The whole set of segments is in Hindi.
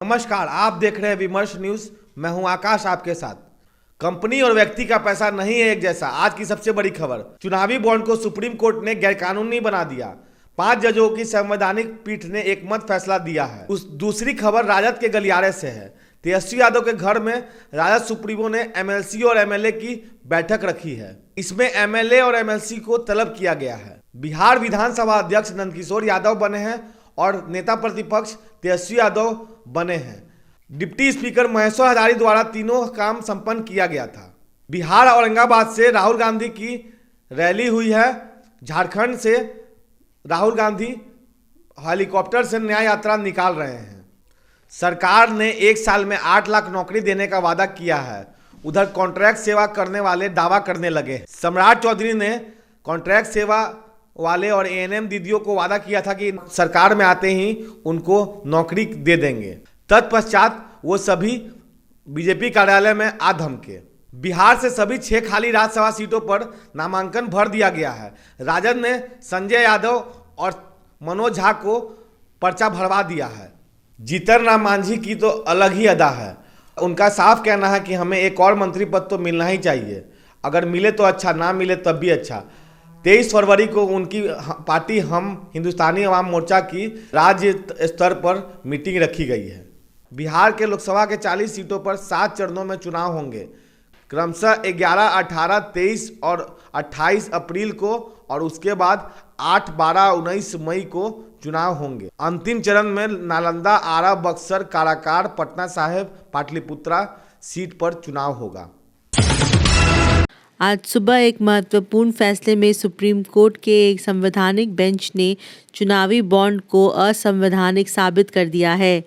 नमस्कार, आप देख रहे हैं विमर्श न्यूज। मैं हूं आकाश आपके साथ। कंपनी और व्यक्ति का पैसा नहीं है एक जैसा। आज की सबसे बड़ी खबर, चुनावी बॉन्ड को सुप्रीम कोर्ट ने गैरकानूनी बना दिया। 5 जजों की संवैधानिक पीठ ने एकमत फैसला दिया है। दूसरी खबर राजद के गलियारे से है। तेजस्वी यादव के घर में राजद सुप्रीमो ने एमएलसी और एमएलए की बैठक रखी है। इसमें एमएलए और एमएलसी को तलब किया गया है। बिहार विधानसभा अध्यक्ष नंदकिशोर यादव बने हैं और नेता प्रतिपक्ष तेजस्वी यादव बने हैं। डिप्टी स्पीकर महेश्वर हजारी द्वारा तीनों काम संपन्न किया गया था। बिहार औरंगाबाद से राहुल गांधी की रैली हुई है। झारखंड से राहुल गांधी हेलीकॉप्टर से न्याय यात्रा निकाल रहे हैं। सरकार ने 1 साल में 8 लाख नौकरी देने का वादा किया है। उधर कॉन्ट्रैक्ट सेवा करने वाले दावा करने लगे। सम्राट चौधरी ने कॉन्ट्रैक्ट सेवा वाले और एएनएम दीदियों को वादा किया था कि सरकार में आते ही उनको नौकरी दे देंगे। तत्पश्चात वो सभी बीजेपी कार्यालय में आ धमके। बिहार से सभी 6 खाली राज्यसभा सीटों पर नामांकन भर दिया गया है। राजद ने संजय यादव और मनोज झा को पर्चा भरवा दिया है। जीतन राम मांझी की तो अलग ही अदा है। उनका साफ कहना है कि हमें एक और मंत्री पद तो मिलना ही चाहिए। अगर मिले तो अच्छा, ना मिले तब भी अच्छा। 23 फरवरी को उनकी पार्टी हम हिंदुस्तानी अवाम मोर्चा की राज्य स्तर पर मीटिंग रखी गई है। बिहार के लोकसभा के 40 सीटों पर 7 चरणों में चुनाव होंगे। क्रमशः 11, 18, 23 और 28 अप्रैल को और उसके बाद 8, 12, 19 मई को चुनाव होंगे। अंतिम चरण में नालंदा, आरा, बक्सर, काराकाट, पटना साहिब, पाटलिपुत्रा सीट पर चुनाव होगा। आज सुबह एक महत्वपूर्ण फैसले में सुप्रीम कोर्ट के एक संवैधानिक बेंच ने चुनावी बॉन्ड को असंवैधानिक साबित कर दिया है।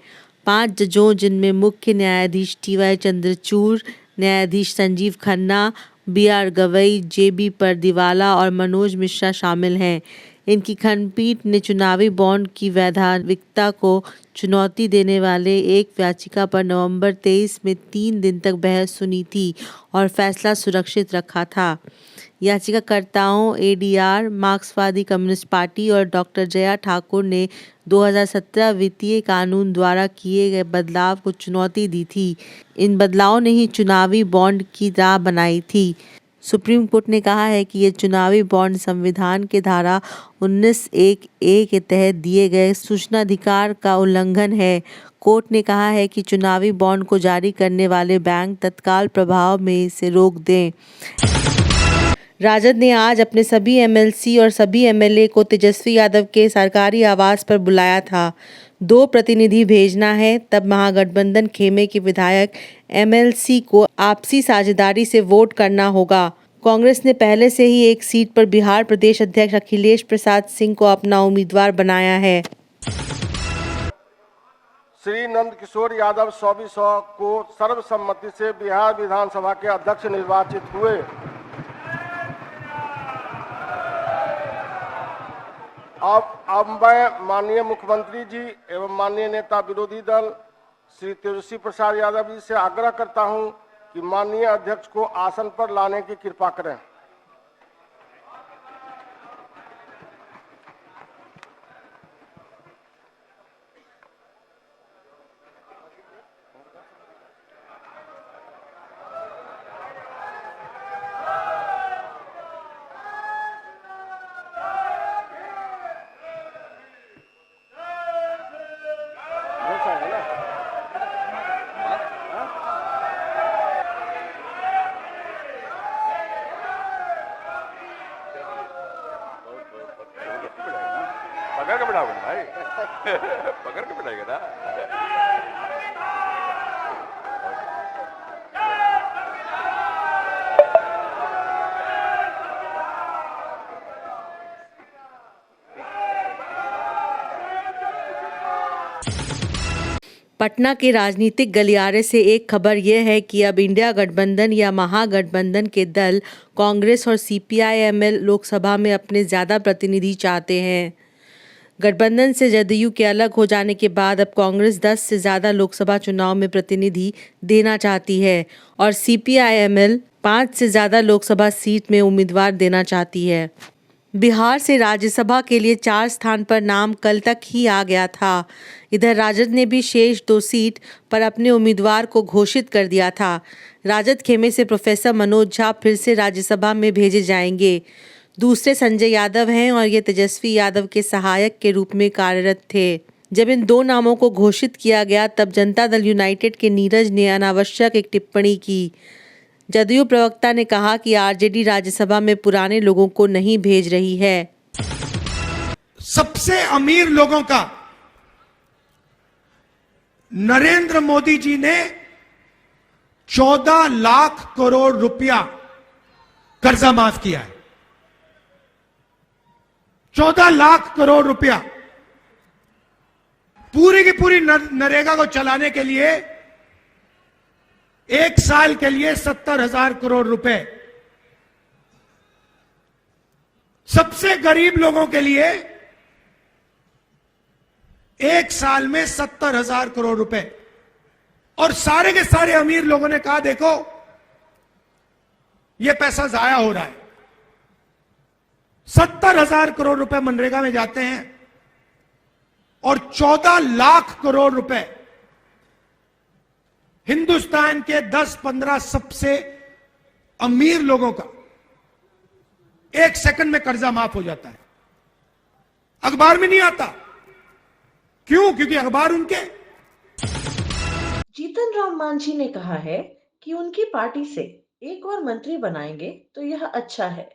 5 जजों, जिनमें मुख्य न्यायाधीश TY चंद्रचूड़, न्यायाधीश संजीव खन्ना, BR गवई, JB परदीवाला और मनोज मिश्रा शामिल हैं। इनकी खंडपीठ ने चुनावी बॉन्ड की वैधानिकता को चुनौती देने वाले एक याचिका पर नवंबर 23 में 3 दिन तक बहस सुनी थी और फैसला सुरक्षित रखा था। याचिकाकर्ताओं ADR, मार्क्सवादी कम्युनिस्ट पार्टी और डॉक्टर जया ठाकुर ने 2017 वित्तीय कानून द्वारा किए गए बदलाव को चुनौती दी थी। इन बदलावों ने ही चुनावी बॉन्ड की राह बनाई थी। सुप्रीम कोर्ट ने कहा है कि ये चुनावी बॉन्ड संविधान के धारा 19(1)(a) के तहत दिए गए सूचनाधिकार का उल्लंघन है। कोर्ट ने कहा है कि चुनावी बॉन्ड को जारी करने वाले बैंक तत्काल प्रभाव में इसे रोक दें। राजद ने आज अपने सभी MLC और सभी MLA को तेजस्वी यादव के सरकारी आवास पर बुलाया था। 2 प्रतिनिधि भेजना है, तब महागठबंधन खेमे के विधायक MLC को आपसी साझेदारी से वोट करना होगा। कांग्रेस ने पहले से ही एक सीट पर बिहार प्रदेश अध्यक्ष अखिलेश प्रसाद सिंह को अपना उम्मीदवार बनाया है। श्री नंदकिशोर यादव 2400 को सर्वसम्मति से बिहार विधानसभा के अध्यक्ष निर्वाचित हुए। अब मैं माननीय मुख्यमंत्री जी एवं माननीय नेता विरोधी दल श्री तेजस्वी प्रसाद यादव जी से आग्रह करता हूं कि माननीय अध्यक्ष को आसन पर लाने की कृपा करें। पकड़ के बिठाओगे ना भाई पकड़ के बिठाएगा ना। पटना के राजनीतिक गलियारे से एक खबर यह है कि अब इंडिया गठबंधन या महागठबंधन के दल कांग्रेस और CPI-ML लोकसभा में अपने ज़्यादा प्रतिनिधि चाहते हैं। गठबंधन से जदयू के अलग हो जाने के बाद अब कांग्रेस 10 से ज़्यादा लोकसभा चुनाव में प्रतिनिधि देना चाहती है और CPI-ML 5 से ज़्यादा लोकसभा सीट में उम्मीदवार देना चाहती है। बिहार से राज्यसभा के लिए 4 स्थान पर नाम कल तक ही आ गया था। इधर राजद ने भी शेष 2 सीट पर अपने उम्मीदवार को घोषित कर दिया था। राजद खेमे से प्रोफेसर मनोज झा फिर से राज्यसभा में भेजे जाएंगे। दूसरे संजय यादव हैं और ये तेजस्वी यादव के सहायक के रूप में कार्यरत थे। जब इन 2 नामों को घोषित किया गया तब जनता दल यूनाइटेड के नीरज ने अनावश्यक एक टिप्पणी की। जदयू प्रवक्ता ने कहा कि आरजेडी राज्यसभा में पुराने लोगों को नहीं भेज रही है। सबसे अमीर लोगों का नरेंद्र मोदी जी ने 14 लाख करोड़ रुपया कर्जा माफ किया है। 14 लाख करोड़ रुपया पूरी की पूरी नरेगा को चलाने के लिए 1 साल के लिए 70,000 करोड़ रुपए। सबसे गरीब लोगों के लिए 1 साल में 70,000 करोड़ रुपए। और सारे के सारे अमीर लोगों ने कहा देखो यह पैसा जाया हो रहा है। 70,000 करोड़ रुपए मनरेगा में जाते हैं और 14 लाख करोड़ रुपए हिंदुस्तान के 10-15 सबसे अमीर लोगों का 1 सेकंड में कर्जा माफ हो जाता है। अखबार में नहीं आता। क्यों? क्योंकि अखबार उनके। जीतन राम मांझी ने कहा है कि उनकी पार्टी से एक और मंत्री बनाएंगे तो यह अच्छा है।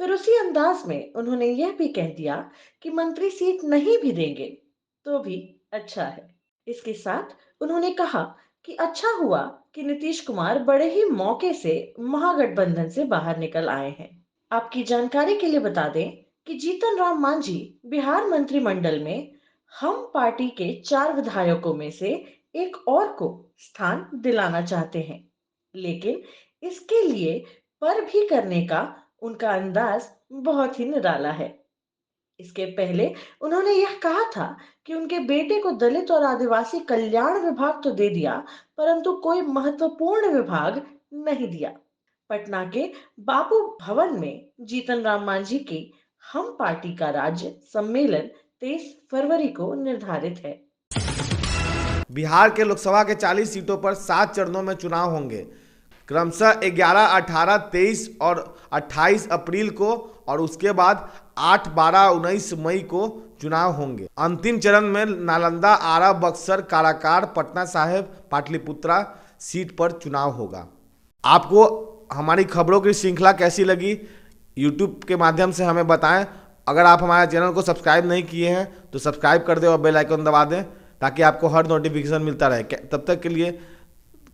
फिर उसी अंदाज में उन्होंने यह भी कह दिया कि मंत्री सीट नहीं भी देंगे तो भी अच्छा है। इसके साथ उन्होंने कहा कि अच्छा हुआ कि नीतीश कुमार बड़े ही मौके से महागठबंधन से बाहर निकल आए हैं। आपकी जानकारी के लिए बता दें कि जीतन राम मांझी बिहार मंत्रिमंडल में हम पार्टी के 4 विधायकों में से एक और को स्थान दिलाना चाहते हैं, लेकिन इसके लिए पर भी करने का उनका अंदाज बहुत ही निराला है। इसके पहले उन्होंने यह कहा था कि उनके बेटे को दलित और आदिवासी कल्याण विभाग तो दे दिया, परंतु कोई महत्वपूर्ण विभाग नहीं दिया। पटना के बापू भवन में जीतन राम मांझी की हम पार्टी का राज्य सम्मेलन 23 फरवरी को निर्धारित है। बिहार के लोकसभा के 40 सीटों पर 7 चरणों में चुनाव होंगे, क्रमशः 11, 18, 23 और 28 अप्रैल को, और उसके बाद 8, 12, 19 मई को चुनाव होंगे। अंतिम चरण में नालंदा, आरा, बक्सर, काराकाट, पटना साहिब, पाटलिपुत्रा सीट पर चुनाव होगा। आपको हमारी खबरों की श्रृंखला कैसी लगी यूट्यूब के माध्यम से हमें बताएं। अगर आप हमारे चैनल को सब्सक्राइब नहीं किए हैं तो सब्सक्राइब कर दें और बेल आइकन दबा दें ताकि आपको हर नोटिफिकेशन मिलता रहे। तब तक के लिए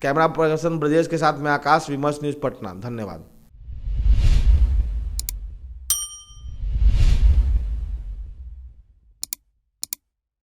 कैमरा पर्सन ब्रजेश के साथ मैं आकाश, विमर्श न्यूज़ पटना। धन्यवाद।